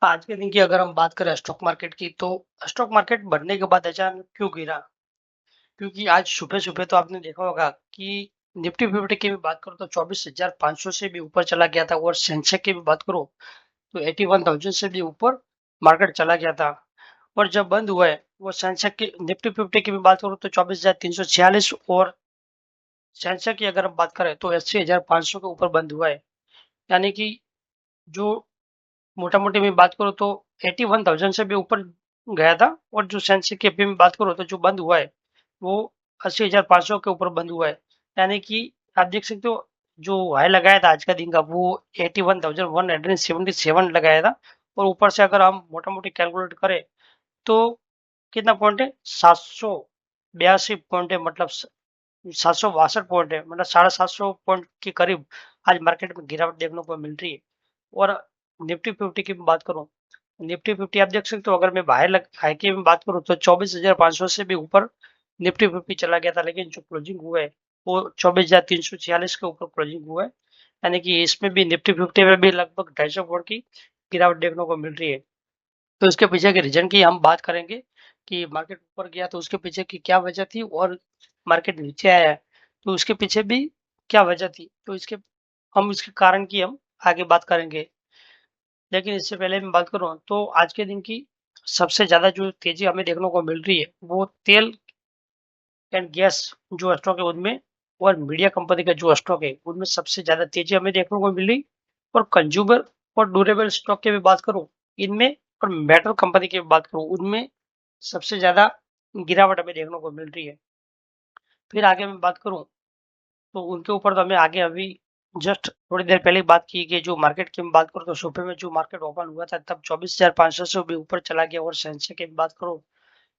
आज के दिन की अगर हम बात करें स्टॉक मार्केट की तो स्टॉक मार्केट बढ़ने के बाद अचानक क्यों गिरा? क्योंकि आज सुबह-सुबह तो आपने देखा होगा कि निफ्टी 50 की भी बात करो तो 24,500 से भी ऊपर चला गया था और सेंसेक्स की भी बात करो तो 81,000 से भी ऊपर मार्केट चला गया था। और जब बंद हुआ है वो सेंसेक्स की निफ्टी 50 की भी बात करो तो 24,346 और सेंसेक्स की अगर हम बात करें तो 80,500 के ऊपर बंद हुआ है। यानी कि जो मोटा-मोटी मैं बात करूँ तो 81,000 से भी ऊपर गया था और जो सेंसेक्स की अभी मैं बात करूँ तो जो बंद हुआ है वो 80,500 के ऊपर बंद हुआ है। यानी कि आप देख सकते हो जो हाई लगाया था आज का दिन का वो 81,177 लगाया था और ऊपर से अगर हम मोटा-मोटी कैलकुलेट करें तो कितना पॉइंट है 782 पॉइंट है मतलब 762 पॉइंट है मतलब 750 पॉइंट के करीब आज मार्केट में गिरावट देखने को मिल रही है। और निफ्टी 50 की बात करूं निफ्टी 50 आप देख सकते हो अगर मैं हाई की में बात करूं तो 24,500 से भी ऊपर निफ्टी 50 चला गया था लेकिन जो क्लोजिंग हुआ है वो 24,346 के ऊपर क्लोजिंग हुआ है। यानी कि इसमें भी निफ्टी 50 में भी लगभग 250 पॉइंट की गिरावट देखने को मिल रही है। तो इसके पीछे के रीजन की हम बात करेंगे कि मार्केट ऊपर गया तो उसके पीछे की क्या वजह थी और मार्केट नीचे आया है तो उसके पीछे भी क्या वजह थी तो इसके कारण की हम आगे बात करेंगे। लेकिन इससे पहले मैं बात करूँ तो आज के दिन की सबसे ज़्यादा जो तेज़ी हमें देखने को मिल रही है वो तेल एंड गैस जो स्टॉक है उनमें और मीडिया कंपनी का जो स्टॉक है उनमें सबसे ज़्यादा तेज़ी हमें देखने को मिल रही। और कंज्यूमर और ड्यूरेबल स्टॉक की भी बात करूँ इनमें और मेटल कंपनी की भी बात करूँ उनमें सबसे ज़्यादा गिरावट हमें देखने को मिल रही है। फिर आगे मैं बात करूँ तो उनके ऊपर तो हमें आगे अभी जस्ट थोड़ी देर पहले ही बात की कि जो मार्केट की मैं बात करूँ तो सुबह में जो मार्केट ओपन हुआ था तब 24,500 से भी ऊपर चला गया और सेंसेक्स की बात करूँ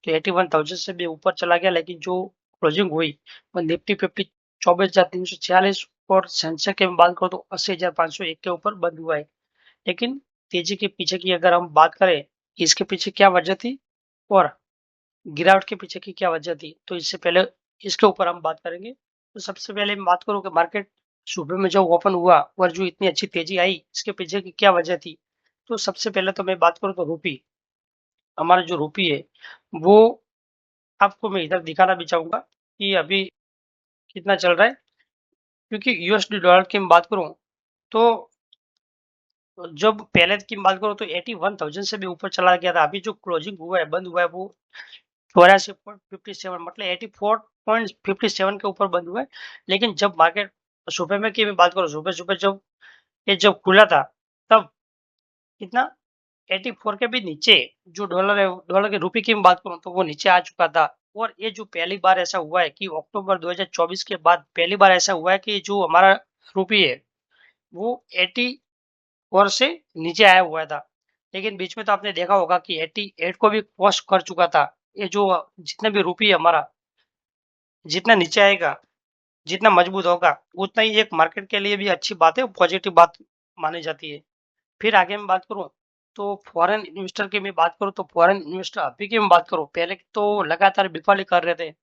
तो 81,000 से भी ऊपर चला गया लेकिन जो क्लोजिंग हुई वो निफ्टी 50 24,346 और सेंसेक्स की मैं बात करूँ तो 80,501 के ऊपर बंद हुआ है। लेकिन तेजी के पीछे की अगर हम बात करें इसके पीछे क्या वजह थी और गिरावट के पीछे की क्या वजह थी तो इससे पहले इसके ऊपर हम बात करेंगे। तो सबसे पहले मैं बात करूँ कि मार्केट सुबह में जब ओपन हुआ और जो इतनी अच्छी तेजी आई इसके पीछे की क्या वजह थी। तो सबसे पहले तो मैं बात करूँ तो रूपी हमारा जो रूपी है वो आपको मैं इधर दिखाना भी चाहूंगा कि अभी कितना चल रहा है। क्योंकि यूएसडी डॉलर की मैं बात करूं तो जब पहले की बात करूं तो 81,000 से भी ऊपर चला गया था। अभी जो क्लोजिंग हुआ है बंद हुआ है वो 84.57 मतलब 84.57 के ऊपर बंद हुआ है। लेकिन जब मार्केट सुबह में की मैं बात करूं सुबह सुबह जब खुला था तब कितना 84 के भी नीचे जो डॉलर है डॉलर के रुपए की मैं बात करूं तो वो नीचे आ चुका था। और ये जो पहली बार ऐसा हुआ है कि अक्टूबर 2024 के बाद पहली बार ऐसा हुआ है कि जो हमारा रुपये है वो 84 से नीचे आया हुआ था। लेकिन बीच में तो आपने देखा होगा कि 88 को भी क्रॉस कर चुका था। ये जो जितने भी रुपये हमारा जितना नीचे आएगा जितना मजबूत होगा उतना ही एक मार्केट के लिए भी अच्छी बात है पॉजिटिव बात मानी जाती है। फिर आगे मैं बात करूं तो फॉरेन इन्वेस्टर की मैं बात करूं तो फॉरेन इन्वेस्टर अभी की मैं बात करूं पहले तो लगातार बिकवाली कर रहे थे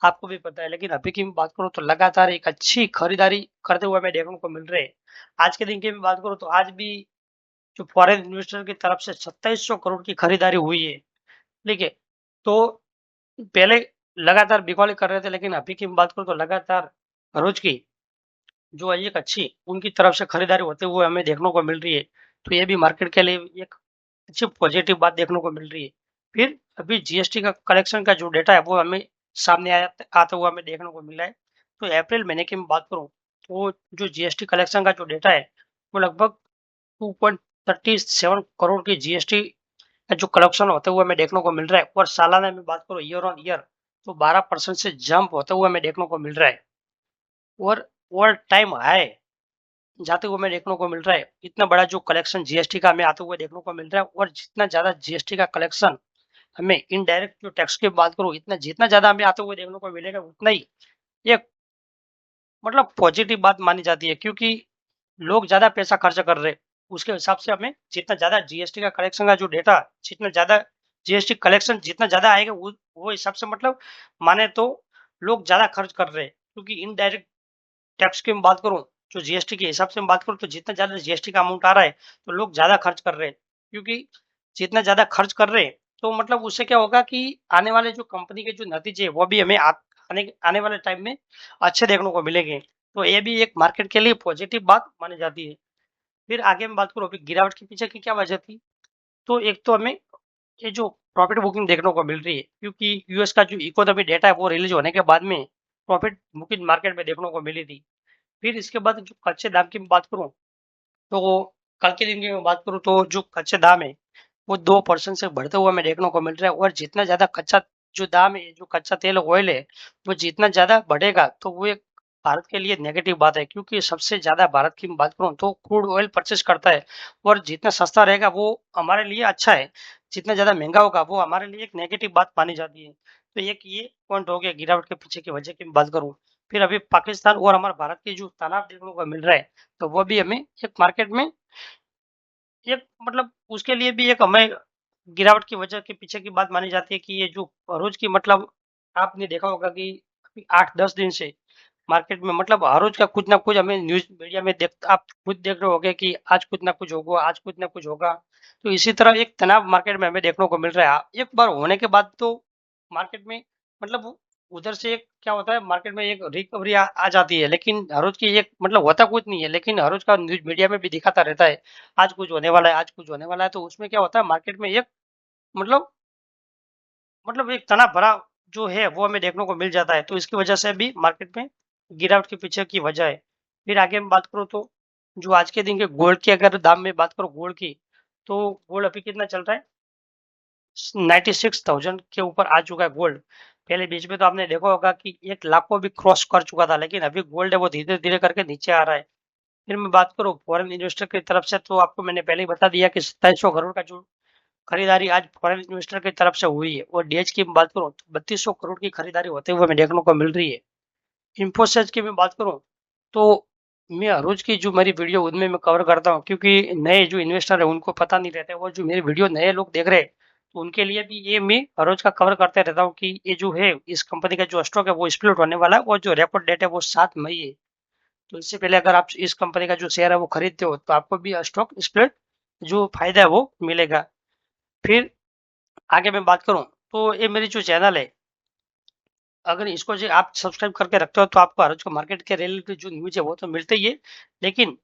आपको भी पता है। लेकिन अभी की मैं बात करूं तो लगातार एक अच्छी खरीदारी करते हुए हमें देखने को मिल रहे हैं। आज के दिन की मैं बात करूं तो आज भी जो फॉरेन इन्वेस्टर की तरफ से 2700 करोड़ की खरीदारी हुई है। ठीक है तो पहले लगातार बिकवाली कर रहे थे लेकिन अभी की मैं बात करूं तो लगातार रोज की जो एक अच्छी उनकी तरफ से खरीदारी होते हुए हमें देखने को मिल रही है। तो ये भी मार्केट के लिए एक अच्छी पॉजिटिव बात देखने को मिल रही है। फिर अभी जीएसटी का कलेक्शन का जो डेटा है वो हमें सामने आता हुआ हमें देखने को मिला है। तो अप्रैल महीने की मैं बात करूं तो जो जीएसटी कलेक्शन का जो डेटा है वो लगभग 2.37 करोड़ की जीएसटी का जो कलेक्शन होते हुए हमें देखने को मिल रहा है। और सालाना में बात करूं ईयर ऑन ईयर तो 12% से जंप होते हुए हमें देखने को मिल रहा है। और ऑल टाइम हाई जाते हुए हमें देखने को मिल रहा है। इतना बड़ा जो कलेक्शन जीएसटी का हमें आते हुए देखने को मिल रहा है और जितना ज्यादा जीएसटी का कलेक्शन हमें इनडायरेक्ट जो टैक्स की बात करूं इतना जितना ज्यादा हमें आते हुए देखने को मिलेगा उतना ही एक मतलब पॉजिटिव बात मानी जाती है। क्योंकि लोग ज्यादा पैसा खर्च कर रहे हैं उसके हिसाब से हमें जितना ज्यादा जीएसटी का कलेक्शन का जो डेटा जितना ज्यादा जीएसटी कलेक्शन जितना ज्यादा आएगा वो हिसाब से मतलब माने तो लोग ज्यादा खर्च कर रहे हैं। क्योंकि इनडायरेक्ट टैक्स की मैं बात करूं जो जीएसटी के हिसाब से मैं बात करूं तो जितना ज्यादा जीएसटी का अमाउंट आ रहा है तो लोग ज्यादा खर्च कर रहे हैं। क्योंकि जितना ज़्यादा खर्च कर रहे हैं, तो मतलब उससे क्या होगा कि आने वाले जो कंपनी के जो नतीजे हैं, वो भी हमें आने आने वाले टाइम में अच्छे देखने को मिलेंगे। तो ये भी एक मार्केट के लिए पॉजिटिव बात मानी जाती है। फिर आगे मैं बात करूँ अभी गिरावट के पीछे की क्या वजह थी? तो एक तो हमें ये जो प्रॉफिट बुकिंग देखने को मिल रही है, क्योंकि यूएस का जो इकोनॉमी डेटा है वो रिलीज होने के बाद में प्रॉफिट बुकिंग मार्केट में देखने को मिली थी। फिर इसके बाद जो कच्चे दाम की मैं बात करूँ, तो कल के दिन की मैं बात करूँ तो जो कच्चे दाम है वो 2% से बढ़ते हुए हमें देखने को मिल रहा है। और जितना ज्यादा कच्चा जो दाम है, जो कच्चा तेल ऑयल है, वो जितना ज्यादा बढ़ेगा तो वो एक भारत के लिए नेगेटिव बात है, क्योंकि सबसे ज्यादा भारत की मैं बात करूँ तो क्रूड ऑयल परचेस करता है। और जितना सस्ता रहेगा वो हमारे लिए अच्छा है, जितना ज्यादा महंगा होगा वो हमारे लिए एक नेगेटिव बात मानी जाती है। तो एक ये पॉइंट हो गया गिरावट के पीछे की वजह की मैं बात करूँ। फिर अभी पाकिस्तान और हमारे भारत की जो तनाव देखने को मिल रहा है, तो वो भी हमें एक मार्केट में एक मतलब उसके लिए भी एक हमें गिरावट की वजह के पीछे की बात मानी जाती है कि ये जो रोज की मतलब आपने देखा होगा कि अभी 8-10 दिन से मार्केट में मतलब हर रोज का कुछ ना कुछ हमें न्यूज मीडिया में देख आप खुद देख रहे होगे कि आज कुछ ना कुछ होगा, आज कुछ ना कुछ होगा। तो इसी तरह एक तनाव मार्केट में हमें देखने को मिल रहा है। एक बार होने के बाद तो मार्केट में मतलब उधर से एक क्या होता है, मार्केट में एक रिकवरी आ जाती है, लेकिन हर रोज की एक मतलब होता कुछ नहीं है, लेकिन हर रोज का न्यूज मीडिया में भी दिखाता रहता है आज कुछ होने वाला है, आज कुछ होने वाला है। तो उसमें क्या होता है मार्केट में एक मतलब एक तनाव भरा जो है वो हमें देखने को मिल जाता है। तो इसकी वजह से भी मार्केट में गिरावट के पीछे की वजह है। फिर आगे मैं बात करूँ तो जो आज के दिन के गोल्ड की अगर दाम में बात करूँ गोल्ड की, तो गोल्ड अभी कितना चल रहा है? 96,000 के ऊपर आ चुका है गोल्ड। पहले बीच में तो आपने देखा होगा कि 1 लाख को भी क्रॉस कर चुका था, लेकिन अभी गोल्ड है वो धीरे धीरे करके नीचे आ रहा है। फिर मैं बात करूँ फॉरेन इन्वेस्टर की तरफ से, तो आपको मैंने पहले ही बता दिया कि 2700 करोड़ का जो खरीदारी आज फॉरेन इन्वेस्टर की तरफ से हुई है। और डीएच की मैं बात करूँ तो 3200 करोड़ की खरीदारी होते हुए हमें देखने को मिल रही है। इन्फोसिस की मैं बात करूँ तो मैं हर रोज की जो मेरी वीडियो उनमें मैं कवर करता हूँ, क्योंकि नए जो इन्वेस्टर है उनको पता नहीं रहता है, वो जो मेरी वीडियो नए लोग देख रहे हैं तो उनके लिए भी ये मैं हर रोज का कवर करते रहता हूँ कि ये जो है इस कंपनी का जो स्टॉक है वो स्प्लिट होने वाला है, और जो रेकॉर्ड डेट है वो 7 मई है। तो इससे पहले अगर आप इस कंपनी का जो शेयर है वो खरीदते हो तो आपको भी स्टॉक स्प्लिट जो फायदा है वो मिलेगा। फिर आगे मैं बात करूं तो ये मेरी जो चैनल है, अगर इसको जो आप सब्सक्राइब करके रखते हो तो आपको हर रोज का मार्केट के रिलेटेड जो न्यूज है वो तो मिलते ही है। लेकिन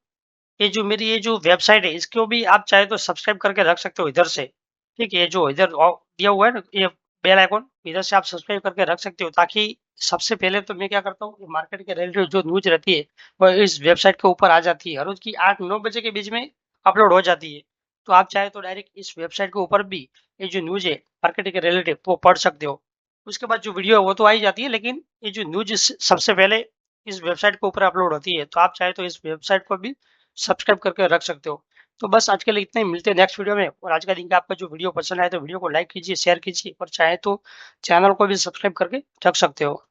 ये जो मेरी ये जो वेबसाइट है इसको भी आप चाहे तो सब्सक्राइब करके रख सकते हो इधर से। ठीक है, ये जो इधर दिया हुआ है ना ये बेल आइकॉन, इधर से आप सब्सक्राइब करके रख सकते हो, ताकि सबसे पहले तो मैं क्या करता हूँ मार्केट के रिलेटेड जो न्यूज रहती है वो इस वेबसाइट के ऊपर आ जाती है, हर रोज की 8-9 बजे के बीच में अपलोड हो जाती है। तो आप चाहे तो डायरेक्ट इस वेबसाइट के ऊपर भी ये जो न्यूज है मार्केट के रिलेटेड वो पढ़ सकते हो। उसके बाद जो वीडियो है वो तो आ ही जाती है, लेकिन ये जो न्यूज सबसे पहले इस वेबसाइट के ऊपर अपलोड होती है। तो आप चाहे तो इस वेबसाइट को भी सब्सक्राइब करके रख सकते हो। तो बस आज के लिए इतना ही, मिलते हैं नेक्स्ट वीडियो में। और आज का दिन का आपका जो वीडियो पसंद आए तो वीडियो को लाइक कीजिए, शेयर कीजिए, और चाहे तो चैनल को भी सब्सक्राइब करके रख सकते हो।